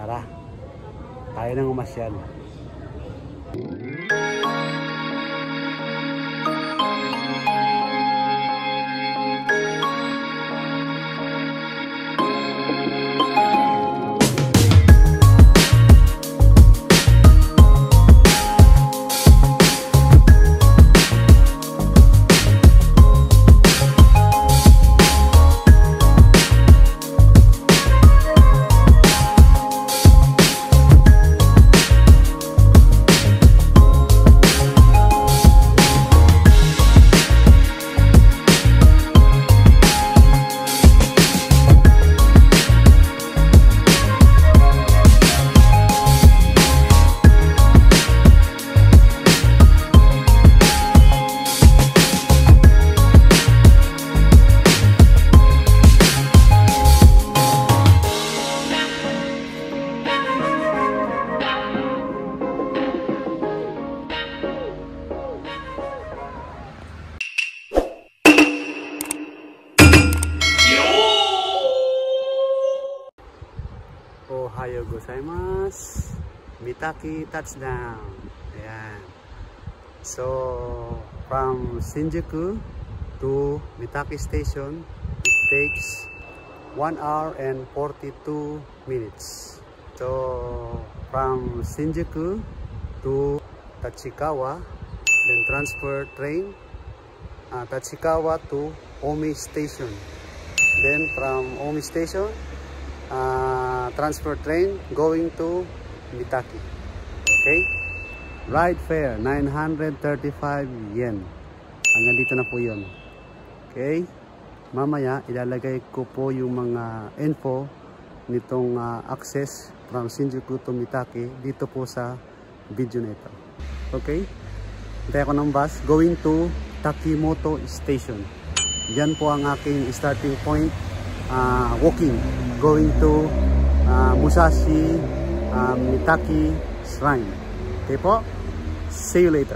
Tara, tayo nang umasyal. Ohayo gozaimasu. Mitaki touchdown. Ayan. So from Shinjuku to Mitaki station, it takes 1 hour and 42 minutes. So from Shinjuku to Tachikawa, then transfer train Tachikawa to Omi station. Then from Omi station, transfer train going to Mitaki. Okay, ride fare 935 yen. Hanggang dito na po yun. Okay, mamaya ilalagay ko po yung mga info nitong access from Shinjuku to Mitaki dito po sa video na ito. Okay, hintay ako ng bus going to Takimoto station. Diyan po ang aking starting point. Walking going to Musashi Mitaki Shrine. Okay po, see you later.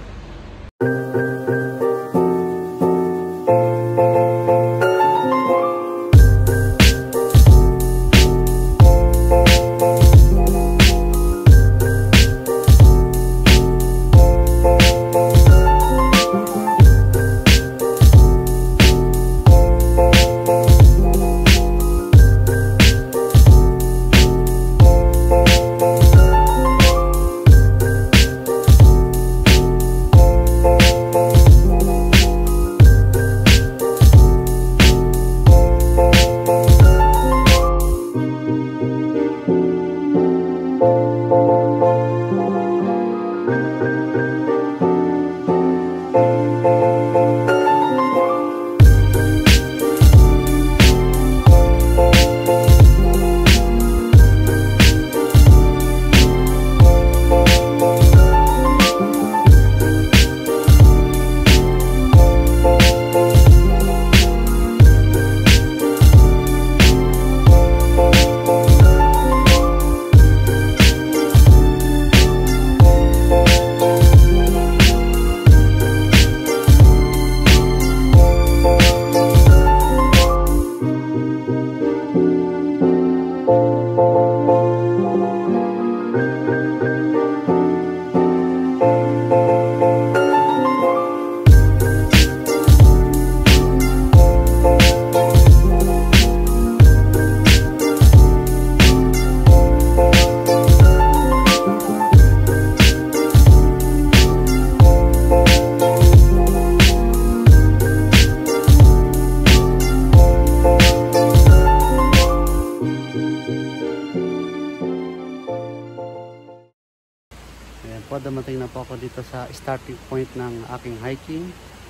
Po, dumating na po ako dito sa starting point ng aking hiking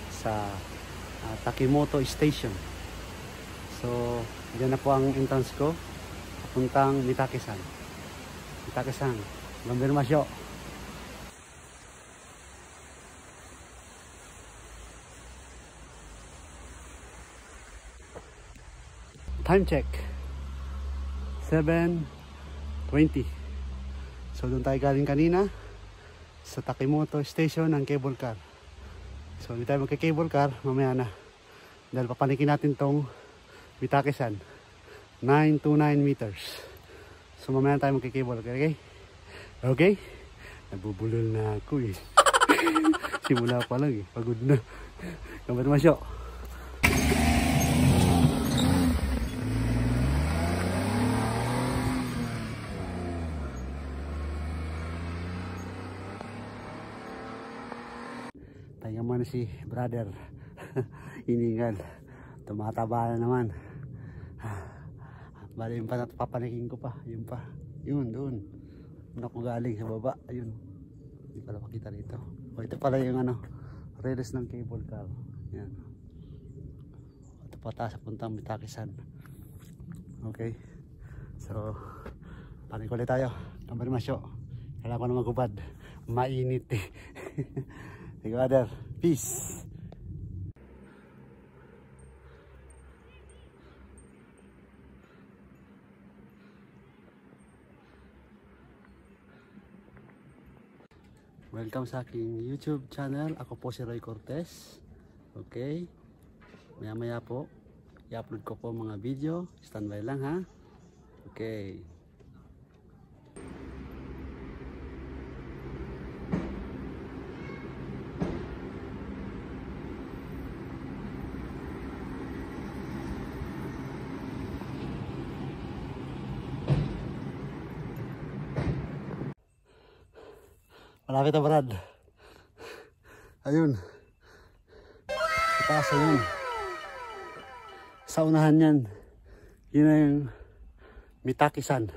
sa Takimoto station. So, dyan na po ang entrance ko papuntang Mitaki-san. Mitaki-san, gambirmasyo. Time check 7:20. So doon tayo galing kanina sa Takimoto station ng cable car. So hindi tayo magka-cable car, mamaya na. Dahil papanikin natin tong Mitaki-san, 929 meters. So mamaya tayo magkikable, okay? Okay? Nabubulol na ako eh. Simula pa lang eh, pagod na. Kamat masyo. Tayo muna si brother. Iningal. Tumataba na naman. Bali yung pa napapanikin ko pa. Yun pa. Yun doon. Ako galing sa baba. Ayun. Hindi pala makita rito. O ito pala yung ano. Rails ng cable car. Yan. Ito pataas puntang Mitakisan. Okay. So panik ulit tayo. Kamari masyo. Kailangan ko na magubad. Mainit eh. Sige brother. Peace. Welcome sa aking YouTube channel. Ako po si Roy Cortez. Okay. Maya maya po i-upload ko po mga video. Standby lang ha. Okay. Malapit na Brad. Ayun. Itaas ayun. Sa unahan yan. Yun na yung Mitakisan.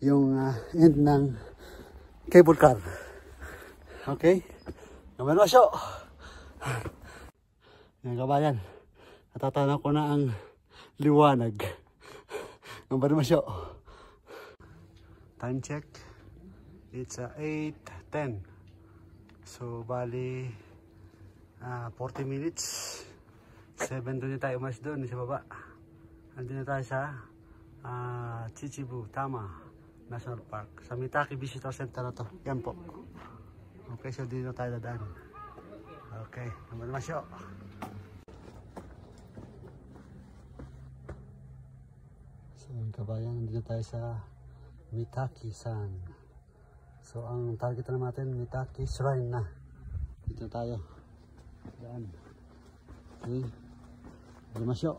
Yung end ng cable car. Okay. Naman masyo. Yan kabayan. Natatanaw ko na ang liwanag. Naman masyo. Time check. It's 8:10. So bali 40 minutes. 7 doon tayo umalis doon sa baba. Andun na tayo sa Chichibu Tama National Park. Sa Mitaki Visitor Center na to. Yan po. Okay, so dito tayo dadaan. Okay, naman masyo. So yung kabayan, andun na tayo sa Mitaki-san. So ang target na natin, Mitaki Shrine na. Dito tayo. Daan. Okay. Masyo.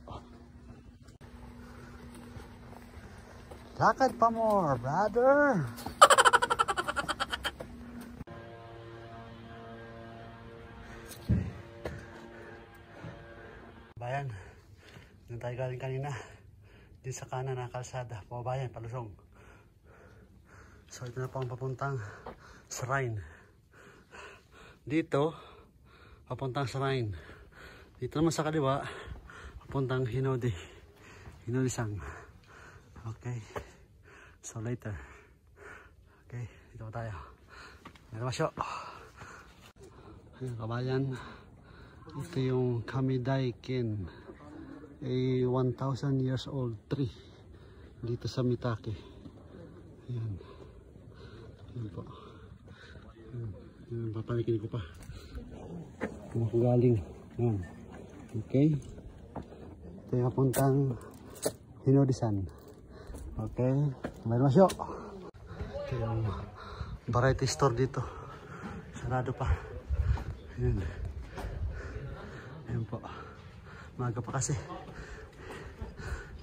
Lakad pa more, brother. Bayan. Doon tayo galing kanina. Din sa kanan na kalsada. Pabayan, palusong. So ito na po ang papuntang shrine. Dito, papuntang shrine. Dito naman sa kaliwa, papuntang Hinode. Hinode-san. Okay. So later. Okay, dito tayo. Meron masyo. Ayan kabayan. Ito yung Kamidaiken. A 1,000 years old tree. Dito sa Mitaki. Ayan. Ayan po. Ayan, papanikin ko pa. Kung ako galing. Ayan. Okay. Ito yung papuntang Hinode-san. Okay. Mayroon masyo. Ito yung variety store dito. Sarado pa. Ayan. Ayan po. Maga pa kasi.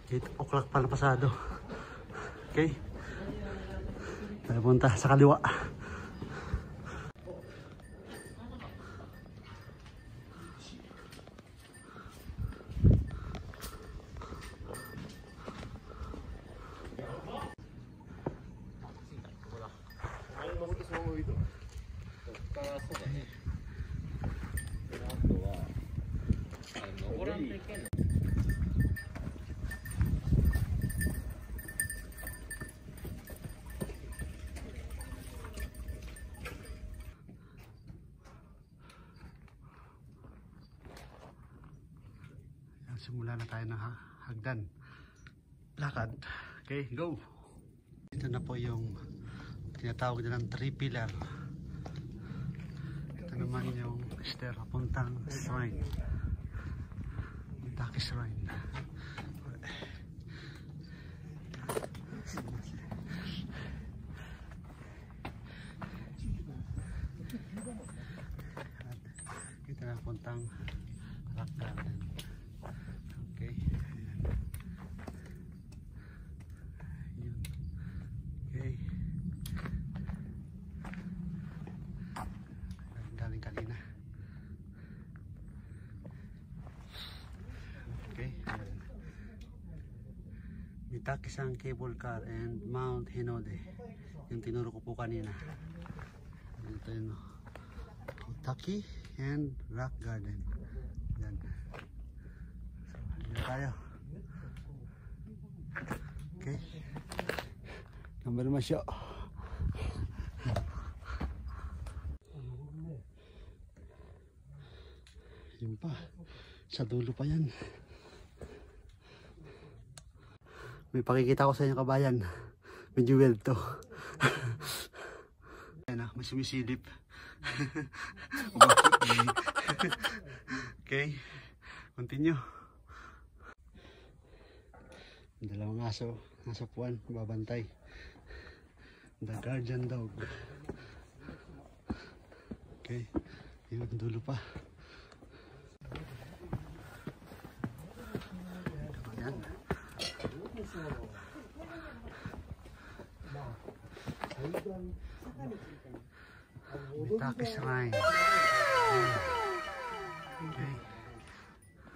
8 o'clock pa na pasado. Okay. Tayo punta sa kaliwa. Simula na tayo ng hagdan. Lakad. Okay, go! Ito na po yung tinatawag na ng 3 pillar. Ito naman yung stair papuntang shrine. Mitaki Shrine. papuntang rock garden. Okay. Yun. Okay. Galing kanina. Okay. Mitaki-san Cable Car and Mount Hinode. Yung tinuro ko po kanina. Ito yun. Mitaki and Rock Garden. Yan. So, dito tayo. Okay. Number masyo. Yun pa. Sa dulo pa yan. May pakikita ko sa inyo kabayan. Medyo weird to. Ayan na, may sumisilip. Okay. Continue. Dalawang aso. Nasa puwan. Babantay. The guardian dog. Okay. Yun, dulo pa. Ayan. Mitaki Shrine. Okay.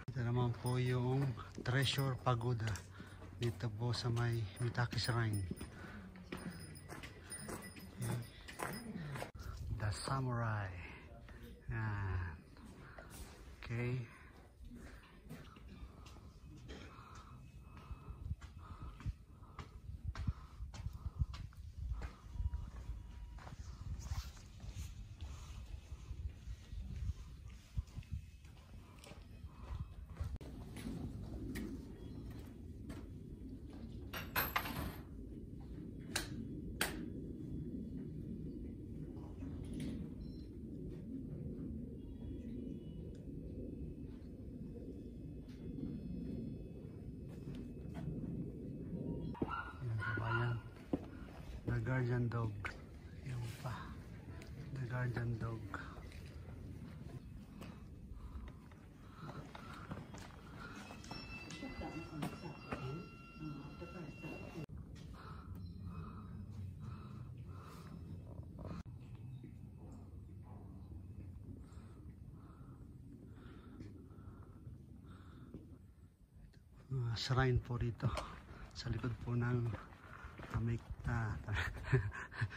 Ito naman po yung Treasure Pagoda dito po sa may Mitaki Shrine. Okay. The Samurai. Yan. Okay. The guardian dog. Yung pa. The guardian dog. Shrine po rito sa likod po ng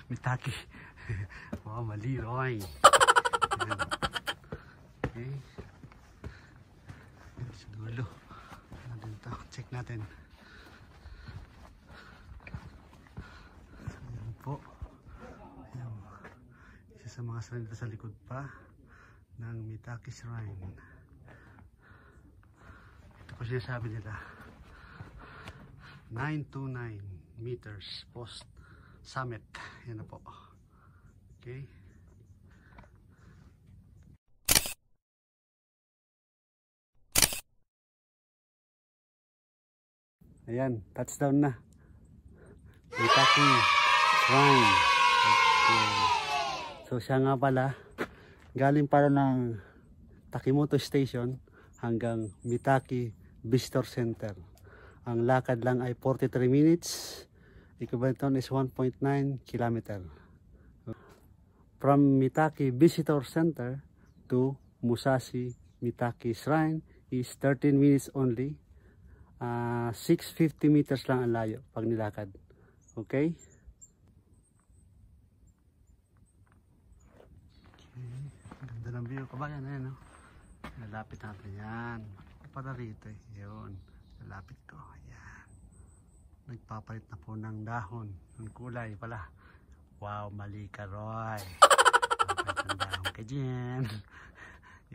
Mitaki. Wow, mali Roy. Okay. Sa dulo. Dito, check natin. Ayan po. Ayan. Isa sa mga shrine dito sa likod pa ng Mitaki Shrine. Ito po sinasabi nila. 929 meters post summit. Yan na po. Okay. Ayan, touchdown na. Mitaki Shrine. Okay. So siya nga pala, galing pala ng Takimoto Station hanggang Mitaki Visitor Center. Ang lakad lang ay 43 minutes. Equivalent is 1.9 km. From Mitaki Visitor Center to Musashi Mitaki Shrine is 13 minutes only. 650 meters lang ang layo pag nilakad. Okay? Ganda ng view. Kabayan na yan, no? Nalapit natin yan. Para rito eh. Yun. Nalapit ko. Ayan. Nagpapalit na po ng dahon. Ng kulay pala. Wow, mali ka, Roy. Nagpapalit ng dahon ka dyan.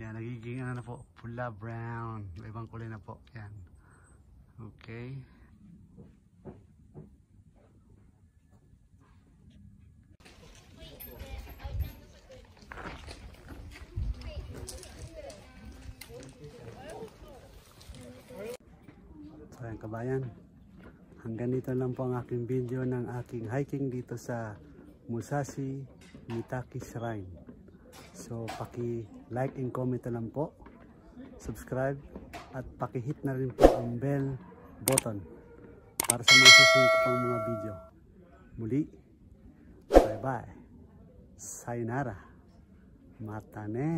Yan, nagiging ano na po. Pula, brown. Ibang kulay na po. Yan. Okay. So ayan kabayan, hanggang dito lang po ang aking video ng aking hiking dito sa Musashi Mitaki Shrine. So paki-like and comment na lang po, subscribe, at paki-hit na rin po ang bell button para sa mga susunod ko pang mga video. Muli, bye bye, sayonara, matane.